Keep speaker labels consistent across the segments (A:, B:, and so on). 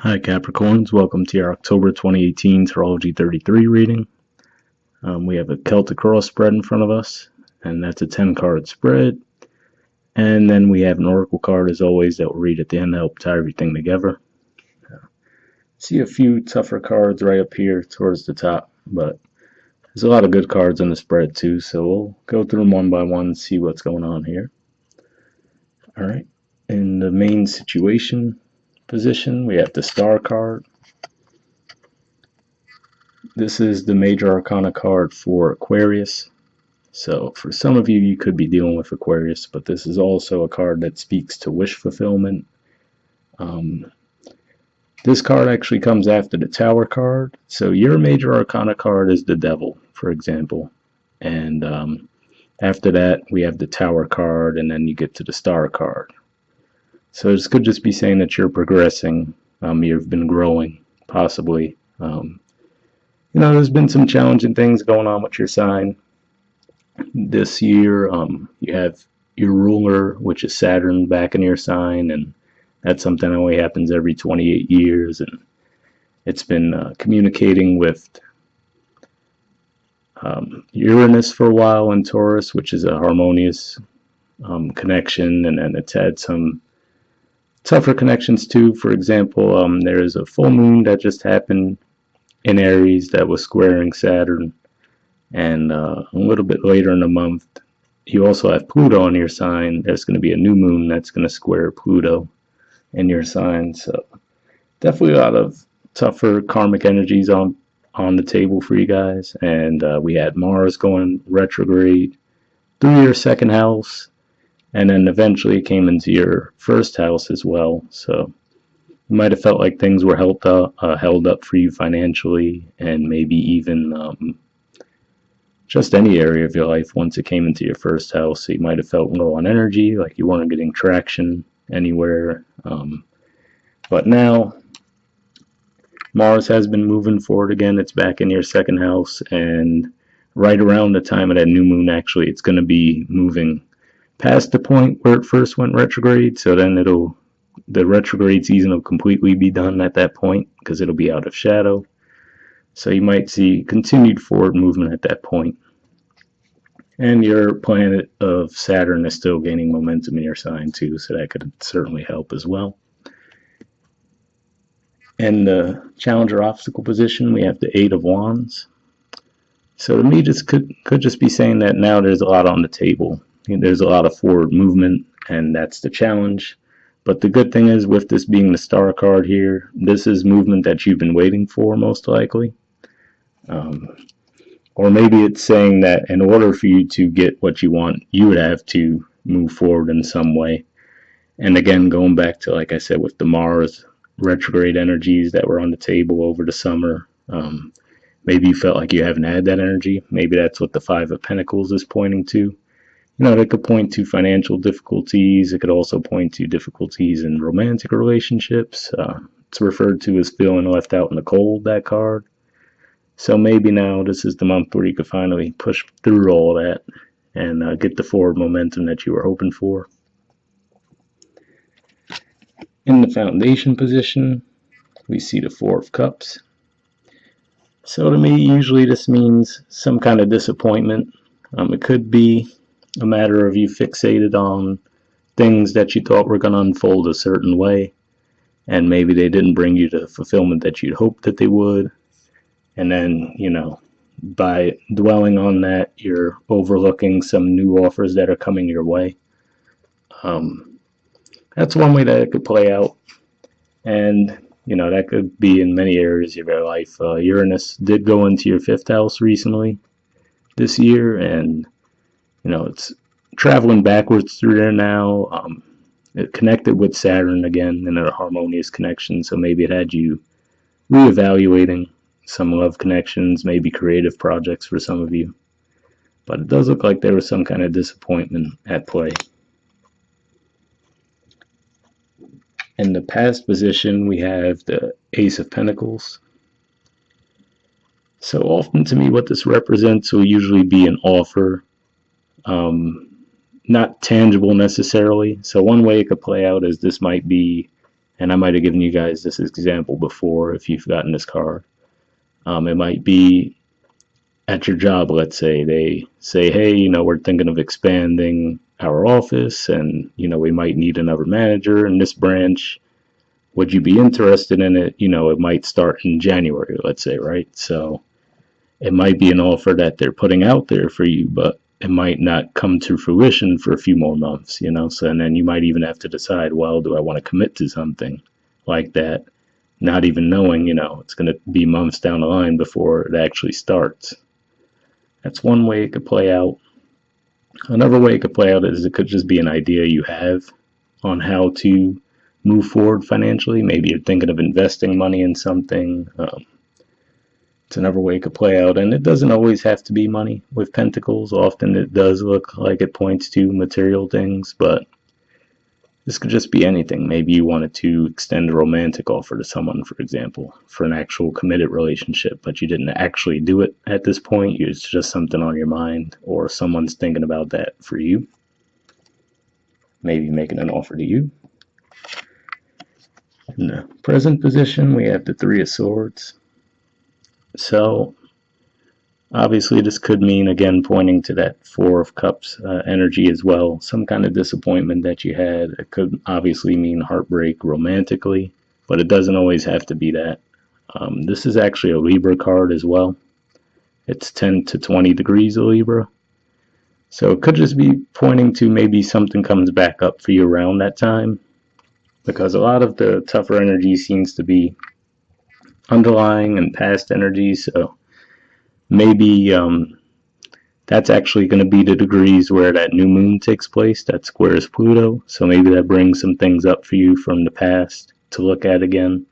A: Hi Capricorns, welcome to your October 2018 Tarology 33 reading. We have a Celtic Cross spread in front of us, and that's a 10 card spread. And then we have an Oracle card as always that we'll read at the end to help tie everything together. See a few tougher cards right up here towards the top, but there's a lot of good cards in the spread too, so we'll go through them one by one and see what's going on here. Alright, in the main situation position, we have the Star card. This is the Major Arcana card for Aquarius. So for some of you, you could be dealing with Aquarius, but this is also a card that speaks to wish fulfillment. This card actually comes after the Tower card. So your Major Arcana card is the Devil, for example. And after that, we have the Tower card, and then you get to the Star card. So this could just be saying that you're progressing, you've been growing, possibly. There's been some challenging things going on with your sign. This year, you have your ruler, which is Saturn, back in your sign, and that's something that only happens every 28 years, and it's been communicating with Uranus for a while in Taurus, which is a harmonious connection, and then it's had some tougher connections too. For example, there is a full moon that just happened in Aries that was squaring Saturn, and a little bit later in the month you also have Pluto in your sign. There's going to be a new moon that's going to square Pluto in your sign, so definitely a lot of tougher karmic energies on the table for you guys. And we had Mars going retrograde through your second house, and then eventually it came into your first house as well. So you might have felt like things were held up for you financially, and maybe even just any area of your life once it came into your first house. So you might have felt low on energy, like you weren't getting traction anywhere. But now Mars has been moving forward again. It's back in your second house, and right around the time of that new moon, actually, it's going to be moving past the point where it first went retrograde. So then the retrograde season will completely be done at that point, because it'll be out of shadow. So you might see continued forward movement at that point. And your planet of Saturn is still gaining momentum in your sign too, so that could certainly help as well. In the Challenger obstacle position, we have the Eight of Wands. So to me, this could just be saying that now there's a lot on the table. There's a lot of forward movement, and that's the challenge. But the good thing is, with this being the Star card here, this is movement that you've been waiting for, most likely. Or maybe it's saying that in order for you to get what you want, you would have to move forward in some way. And again, going back to, like I said, with the Mars retrograde energies that were on the table over the summer, maybe you felt like you haven't had that energy. Maybe that's what the Five of Pentacles is pointing to. That could point to financial difficulties. It could also point to difficulties in romantic relationships. It's referred to as feeling left out in the cold, that card. So maybe now this is the month where you could finally push through all that and get the forward momentum that you were hoping for. In the foundation position, we see the Four of Cups. So to me, usually this means some kind of disappointment. It could be a matter of you fixated on things that you thought were going to unfold a certain way, and maybe they didn't bring you the fulfillment that you'd hoped that they would. And then, by dwelling on that, you're overlooking some new offers that are coming your way. That's one way that it could play out. And, that could be in many areas of your life. Uranus did go into your fifth house recently this year, and it's traveling backwards through there now. It connected with Saturn again in a harmonious connection, so maybe it had you reevaluating some love connections, maybe creative projects for some of you. But it does look like there was some kind of disappointment at play. In the past position, we have the Ace of Pentacles. So often to me, what this represents will usually be an offer. Not tangible necessarily. So one way it could play out is this might be And I might have given you guys this example before if you've gotten this card. It might be at your job, let's say. They say, hey, we're thinking of expanding our office, and, we might need another manager in this branch. Would you be interested in it? It might start in January, let's say, right? So it might be an offer that they're putting out there for you, but it might not come to fruition for a few more months, So, and then you might even have to decide, well, do I want to commit to something like that? Not even knowing, it's going to be months down the line before it actually starts. That's one way it could play out. Another way it could play out is it could just be an idea you have on how to move forward financially. Maybe you're thinking of investing money in something. It's another way it could play out, and it doesn't always have to be money with pentacles. Often it does look like it points to material things, but this could just be anything. Maybe you wanted to extend a romantic offer to someone, for example, for an actual committed relationship, but you didn't actually do it at this point. It's just something on your mind, or someone's thinking about that for you. Maybe making an offer to you. In the present position, we have the Three of Swords. So, obviously, this could mean, again, pointing to that Four of Cups energy as well. Some kind of disappointment that you had. It could obviously mean heartbreak romantically, but it doesn't always have to be that. This is actually a Libra card as well. It's 10 to 20 degrees of Libra. So it could just be pointing to maybe something comes back up for you around that time, because a lot of the tougher energy seems to be underlying and past energy. So maybe that's actually going to be the degrees where that new moon takes place. That squares Pluto. So maybe that brings some things up for you from the past to look at again.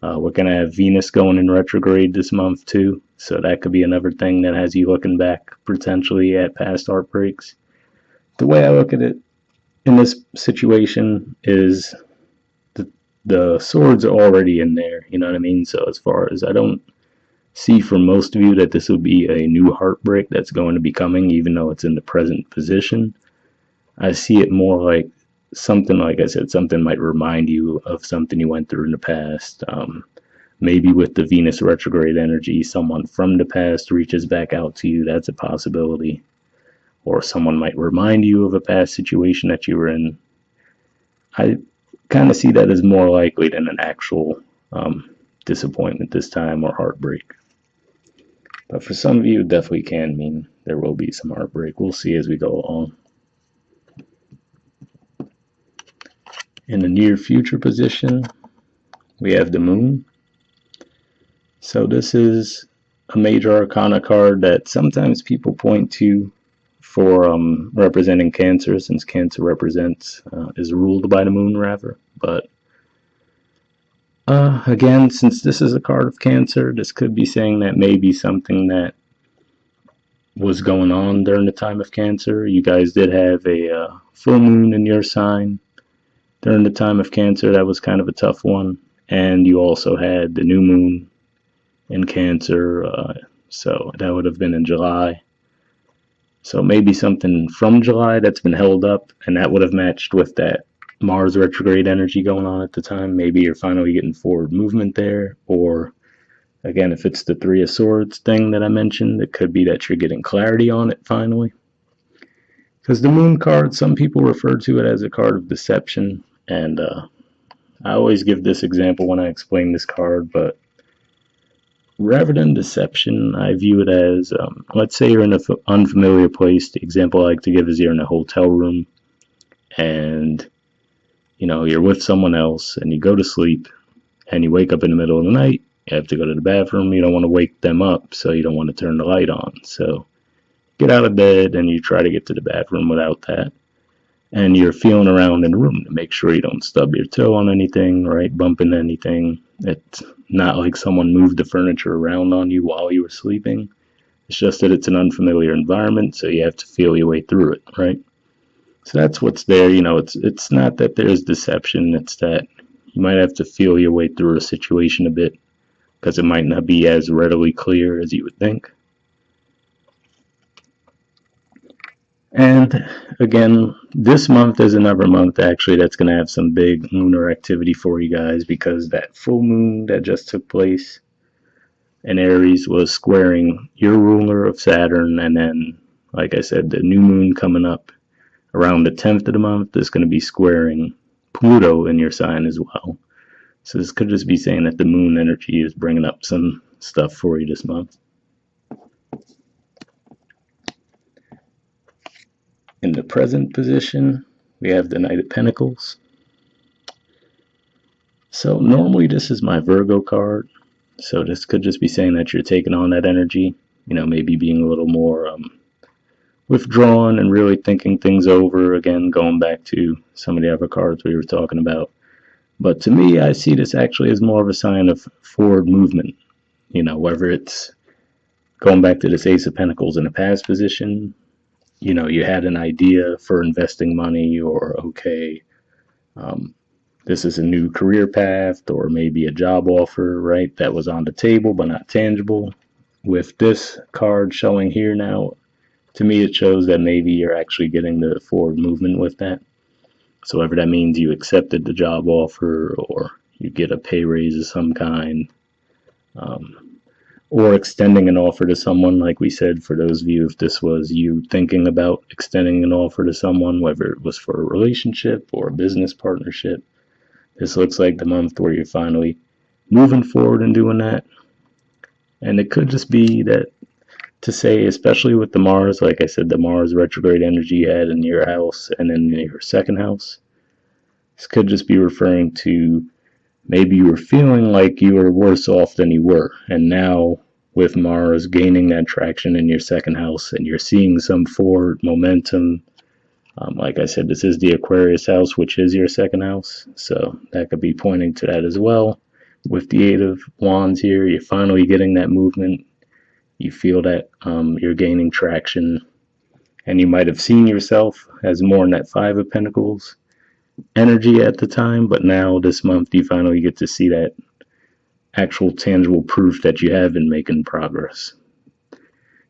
A: We're going to have Venus going in retrograde this month too. So that could be another thing that has you looking back potentially at past heartbreaks. The way I look at it in this situation is the swords are already in there. You know what I mean? So as far as I don't see for most of you that this will be a new heartbreak that's going to be coming, even though it's in the present position. I see it more like something, like I said, something might remind you of something you went through in the past. Maybe with the Venus retrograde energy, someone from the past reaches back out to you. That's a possibility. Or someone might remind you of a past situation that you were in. I kind of see that as more likely than an actual disappointment this time or heartbreak. But for some of you, it definitely can mean there will be some heartbreak. We'll see as we go along. In the near future position, we have the moon. So this is a major arcana card that sometimes people point to for representing Cancer, since Cancer represents, is ruled by the moon rather. But again, since this is a card of Cancer, this could be saying that maybe something that was going on during the time of Cancer. You guys did have a full moon in your sign during the time of Cancer. That was kind of a tough one. And you also had the new moon in Cancer, so that would have been in July. So maybe something from July that's been held up, and that would have matched with that Mars retrograde energy going on at the time. Maybe you're finally getting forward movement there, or again, if it's the Three of Swords thing that I mentioned, it could be that you're getting clarity on it finally. Because the moon card, some people refer to it as a card of deception, and I always give this example when I explain this card, but rather than deception, I view it as, let's say you're in an unfamiliar place. The example I like to give is you're in a hotel room, and you're with someone else, and you go to sleep, and you wake up in the middle of the night. You have to go to the bathroom. You don't want to wake them up, so you don't want to turn the light on. So get out of bed, and you try to get to the bathroom without that. And you're feeling around in the room to make sure you don't stub your toe on anything, right? Bump into anything. It's not like someone moved the furniture around on you while you were sleeping. It's just that it's an unfamiliar environment, so you have to feel your way through it, right? So that's what's there. It's not that there's deception. It's that you might have to feel your way through a situation a bit, because it might not be as readily clear as you would think. And again, this month is another month actually that's going to have some big lunar activity for you guys, because that full moon that just took place in Aries was squaring your ruler of Saturn. And then, like I said, the new moon coming up around the 10th of the month is going to be squaring Pluto in your sign as well. So this could just be saying that the moon energy is bringing up some stuff for you this month. In the present position, we have the Knight of Pentacles. So normally this is my Virgo card. So this could just be saying that you're taking on that energy, maybe being a little more withdrawn and really thinking things over. Again, going back to some of the other cards we were talking about. But to me, I see this actually as more of a sign of forward movement. Whether it's going back to this Ace of Pentacles in a past position, you had an idea for investing money, or this is a new career path, or maybe a job offer, right, that was on the table but not tangible. With this card showing here now, to me it shows that maybe you're actually getting the forward movement with that. So whether that means you accepted the job offer, or you get a pay raise of some kind, or extending an offer to someone, like we said, for those of you, if this was you thinking about extending an offer to someone, whether it was for a relationship or a business partnership, this looks like the month where you're finally moving forward and doing that. And it could just be that, to say, especially with the Mars, like I said, the Mars retrograde energy you had in your house and in your second house, this could just be referring to maybe you were feeling like you were worse off than you were. And now with Mars gaining that traction in your second house, and you're seeing some forward momentum. Like I said, this is the Aquarius house, which is your second house. So that could be pointing to that as well. With the Eight of Wands here, you're finally getting that movement. You feel that you're gaining traction. And you might have seen yourself as more in that Five of Pentacles energy at the time, but now this month you finally get to see that actual tangible proof that you have been making progress.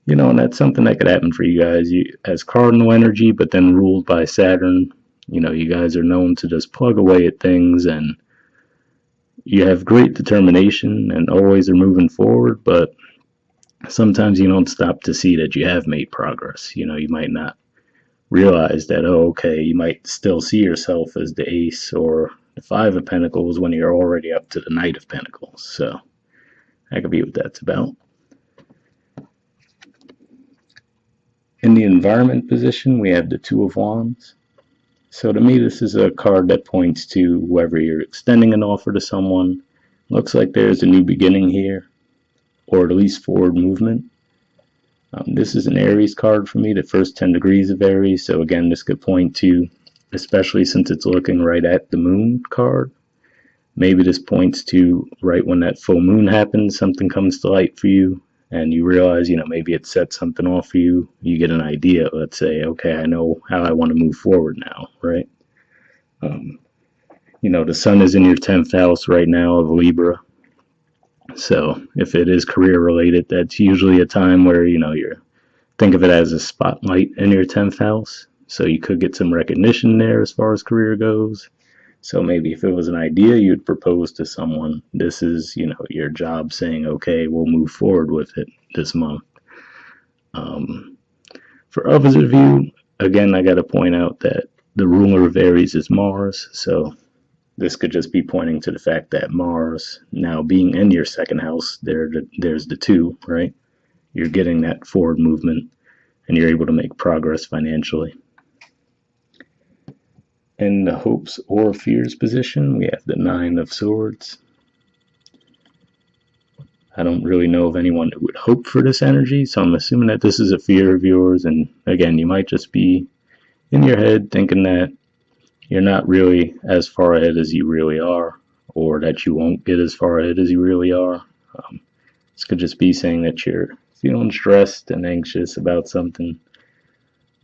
A: And that's something that could happen for you guys. As cardinal energy, but then ruled by Saturn, you guys are known to just plug away at things, and you have great determination and always are moving forward, but sometimes you don't stop to see that you have made progress. You might not realize that, you might still see yourself as the Ace or the Five of Pentacles when you're already up to the Knight of Pentacles. So that could be what that's about. In the environment position, we have the Two of Wands. So to me, this is a card that points to whether you're extending an offer to someone. Looks like there's a new beginning here, or at least forward movement. This is an Aries card for me, the first 10 degrees of Aries. So again, this could point to, especially since it's looking right at the moon card, maybe this points to right when that full moon happens, something comes to light for you, and you realize, maybe it sets something off for you. You get an idea. Let's say, I know how I want to move forward now, right? The sun is in your 10th house right now of Libra. So if it is career related, that's usually a time where, you're, think of it as a spotlight in your 10th house. So you could get some recognition there as far as career goes. So maybe if it was an idea you'd propose to someone, this is, your job saying, we'll move forward with it this month. For others of you, again, I got to point out that the ruler of Aries is Mars. So this could just be pointing to the fact that Mars, now being in your second house, there's the two, right? You're getting that forward movement, and you're able to make progress financially. In the hopes or fears position, we have the Nine of Swords. I don't really know of anyone who would hope for this energy, so I'm assuming that this is a fear of yours. And again, you might just be in your head thinking that you're not really as far ahead as you really are, or that you won't get as far ahead as you really are. This could just be saying that you're feeling stressed and anxious about something,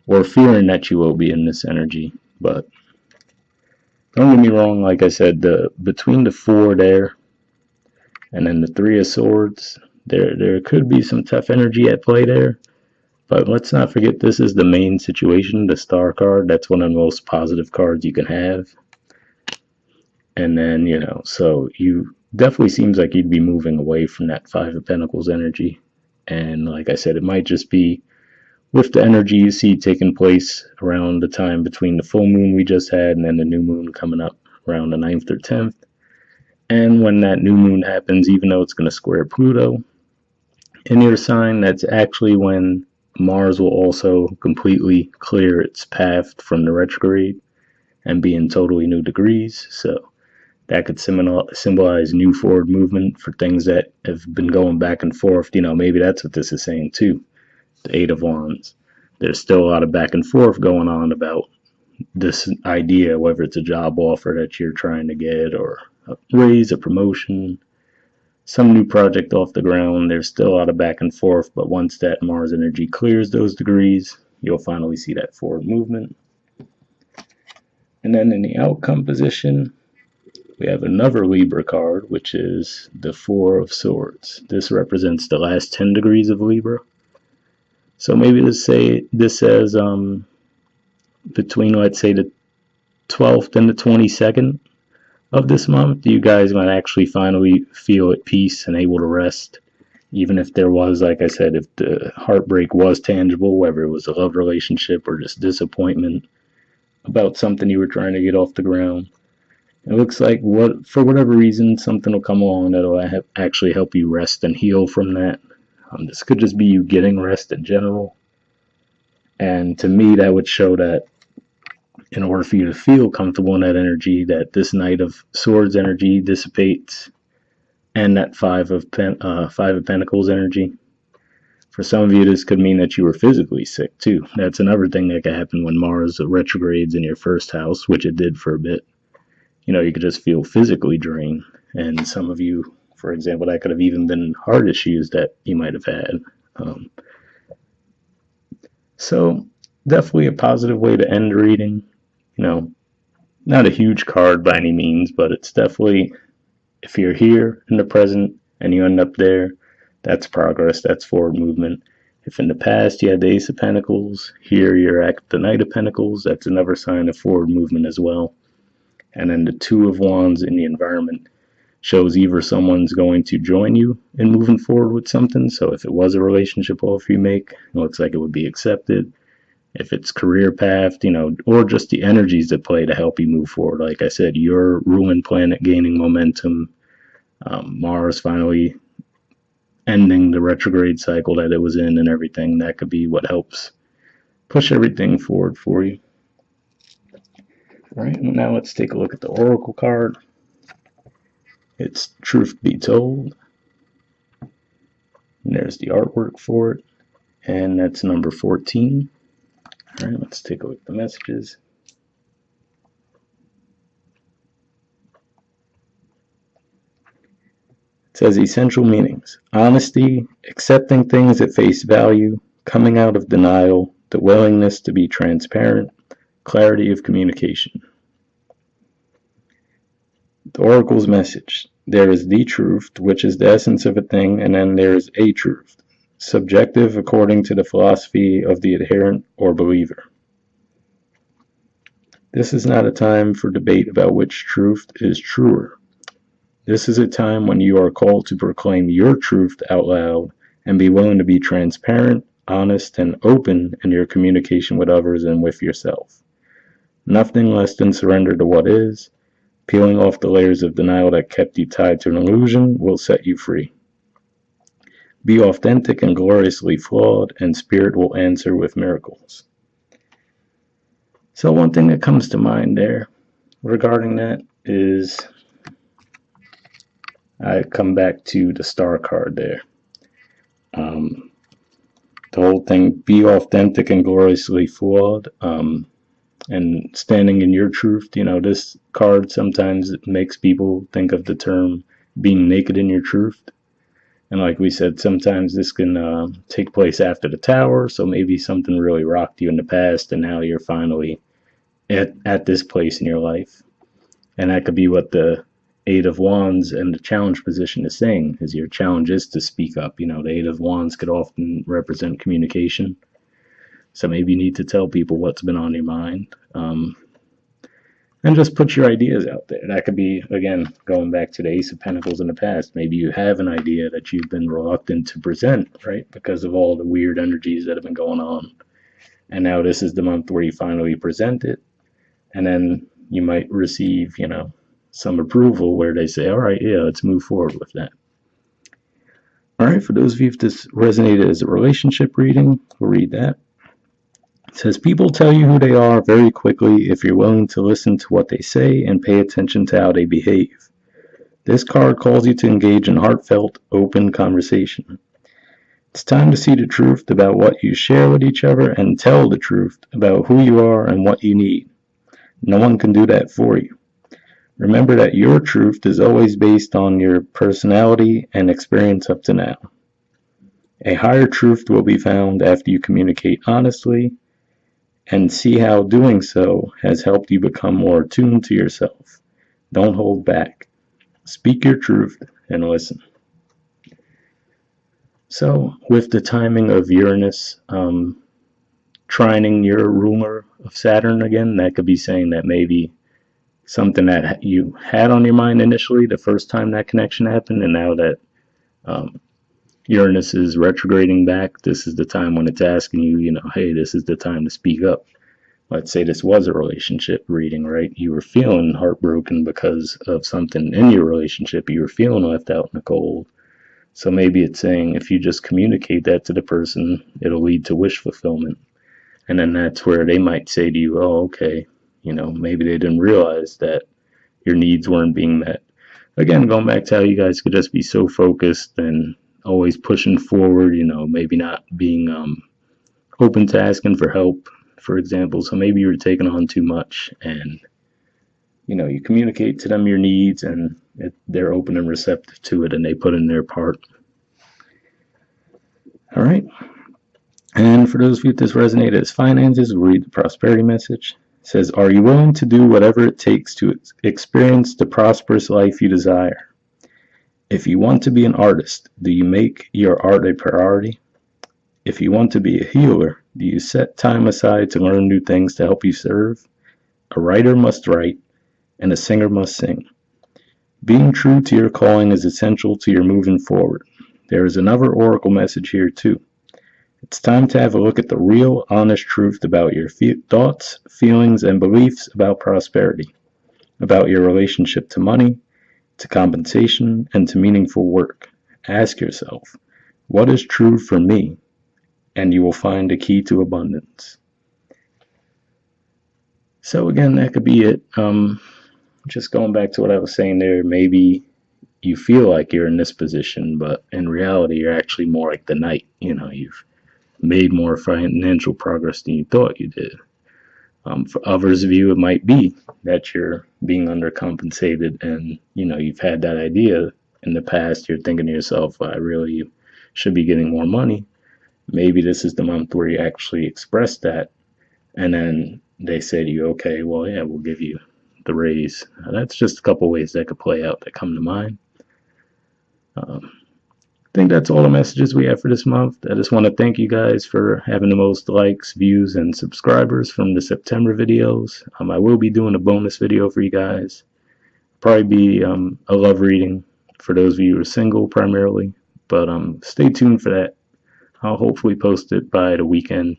A: or fearing that you will be in this energy. But don't get me wrong, like I said, between the Four there and then the Three of Swords, there could be some tough energy at play there. But let's not forget, this is the main situation, the star card. That's one of the most positive cards you can have. And then, so you definitely seems like you'd be moving away from that Five of Pentacles energy. And like I said, it might just be with the energy you see taking place around the time between the full moon we just had and then the new moon coming up around the 9th or 10th. And when that new moon happens, even though it's going to square Pluto in your sign, that's actually when Mars will also completely clear its path from the retrograde and be in totally new degrees. So that could symbolize new forward movement for things that have been going back and forth. Maybe that's what this is saying too. The Eight of Wands. There's still a lot of back and forth going on about this idea, whether it's a job offer that you're trying to get or a raise, a promotion, some new project off the ground. There's still a lot of back and forth, but once that Mars energy clears those degrees, you'll finally see that forward movement. And then in the outcome position, we have another Libra card, which is the Four of Swords. This represents the last 10 degrees of Libra. So maybe this says between, let's say, the 12th and the 22nd of this month, you guys might actually finally feel at peace and able to rest. Even if there was, like I said, if the heartbreak was tangible, whether it was a love relationship or just disappointment about something you were trying to get off the ground. It looks like for whatever reason, something will come along that'll actually help you rest and heal from that. This could just be you getting rest in general. And to me, that would show that in order for you to feel comfortable in that energy, that this Knight of Swords energy dissipates, and that Five of Pentacles energy. For some of you, this could mean that you were physically sick too. That's another thing that could happen when Mars retrogrades in your first house, which it did for a bit. You could just feel physically drained. And some of you, for example, that could have even been heart issues that you might have had. So definitely a positive way to end the reading. Not a huge card by any means, but it's definitely, if you're here in the present and you end up there, that's progress, that's forward movement. If in the past you had the Ace of Pentacles, here you're at the Knight of Pentacles, that's another sign of forward movement as well. And then the Two of Wands in the environment shows either someone's going to join you in moving forward with something. So if it was a relationship offer you make, it looks like it would be accepted. If it's career path, or just the energies that play to help you move forward. Like I said, your ruling planet gaining momentum, Mars finally ending the retrograde cycle that it was in and everything. That could be what helps push everything forward for you. All right, now let's take a look at the Oracle card. It's Truth Be Told. And there's the artwork for it. And that's number 14. All right, let's take a look at the messages. It says essential meanings: honesty, accepting things at face value, coming out of denial, the willingness to be transparent, clarity of communication. The Oracle's message: there is the truth, which is the essence of a thing, and then there is a truth, subjective according to the philosophy of the adherent or believer. This is not a time for debate about which truth is truer. This is a time when you are called to proclaim your truth out loud and be willing to be transparent, honest, and open in your communication with others and with yourself. Nothing less than surrender to what is. Peeling off the layers of denial that kept you tied to an illusion will set you free. Be authentic and gloriously flawed, and Spirit will answer with miracles. So one thing that comes to mind there regarding that is I come back to the Star card there. The whole thing, be authentic and gloriously flawed, and standing in your truth. This card sometimes makes people think of the term being naked in your truth. And like we said, sometimes this can take place after the Tower, so maybe something really rocked you in the past and now you're finally at this place in your life. And that could be what the Eight of Wands and the challenge position is saying, is your challenge is to speak up. The Eight of Wands could often represent communication. So maybe you need to tell people what's been on your mind. And just put your ideas out there. That could be, again, going back to the Ace of Pentacles in the past. Maybe you have an idea that you've been reluctant to present, right? Because of all the weird energies that have been going on. And now this is the month where you finally present it. And then you might receive, some approval where they say, all right, yeah, let's move forward with that. All right, for those of you if this resonated as a relationship reading, we'll read that. It says, people tell you who they are very quickly if you're willing to listen to what they say and pay attention to how they behave. This card calls you to engage in heartfelt, open conversation. It's time to see the truth about what you share with each other and tell the truth about who you are and what you need. No one can do that for you. Remember that your truth is always based on your personality and experience up to now. A higher truth will be found after you communicate honestly and see how doing so has helped you become more attuned to yourself. Don't hold back. Speak your truth and listen. So, with the timing of Uranus trining your ruler of Saturn again, that could be saying that maybe something that you had on your mind initially the first time that connection happened, and now that Uranus is retrograding back, this is the time when it's asking you, hey, this is the time to speak up. Let's say this was a relationship reading, right? You were feeling heartbroken because of something in your relationship. You were feeling left out in the cold. So maybe it's saying if you just communicate that to the person, it'll lead to wish fulfillment. And then that's where they might say to you, oh, okay, maybe they didn't realize that your needs weren't being met. Again, going back to how you guys could just be so focused and always pushing forward, maybe not being open to asking for help, for example. So maybe you were taking on too much and, you communicate to them your needs and they're open and receptive to it and they put in their part. All right. And for those of you that this resonated as finances, we'll read the prosperity message. It says, are you willing to do whatever it takes to experience the prosperous life you desire? If you want to be an artist, do you make your art a priority? If you want to be a healer, do you set time aside to learn new things to help you serve? A writer must write, and a singer must sing. Being true to your calling is essential to your moving forward. There is another oracle message here too. It's time to have a look at the real, honest truth about your thoughts, feelings, and beliefs about prosperity, about your relationship to money, to compensation, and to meaningful work. Ask yourself, what is true for me? And you will find a key to abundance. So again, that could be it. Just going back to what I was saying there, maybe you feel like you're in this position, but in reality, you're actually more like the knight. You've made more financial progress than you thought you did. For others of you, it might be that you're being undercompensated and, you've had that idea in the past. You're thinking to yourself, I really should be getting more money. Maybe this is the month where you actually express that. And then they say to you, okay, well, yeah, we'll give you the raise. That's just a couple ways that could play out that come to mind. I think that's all the messages we have for this month. I just want to thank you guys for having the most likes, views, and subscribers from the September videos. I will be doing a bonus video for you guys. Probably be a love reading for those of you who are single primarily. But stay tuned for that. I'll hopefully post it by the weekend.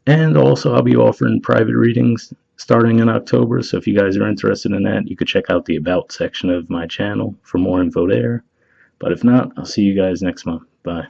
A: And also I'll be offering private readings starting in October. So if you guys are interested in that, you could check out the About section of my channel for more info there. But if not, I'll see you guys next month. Bye.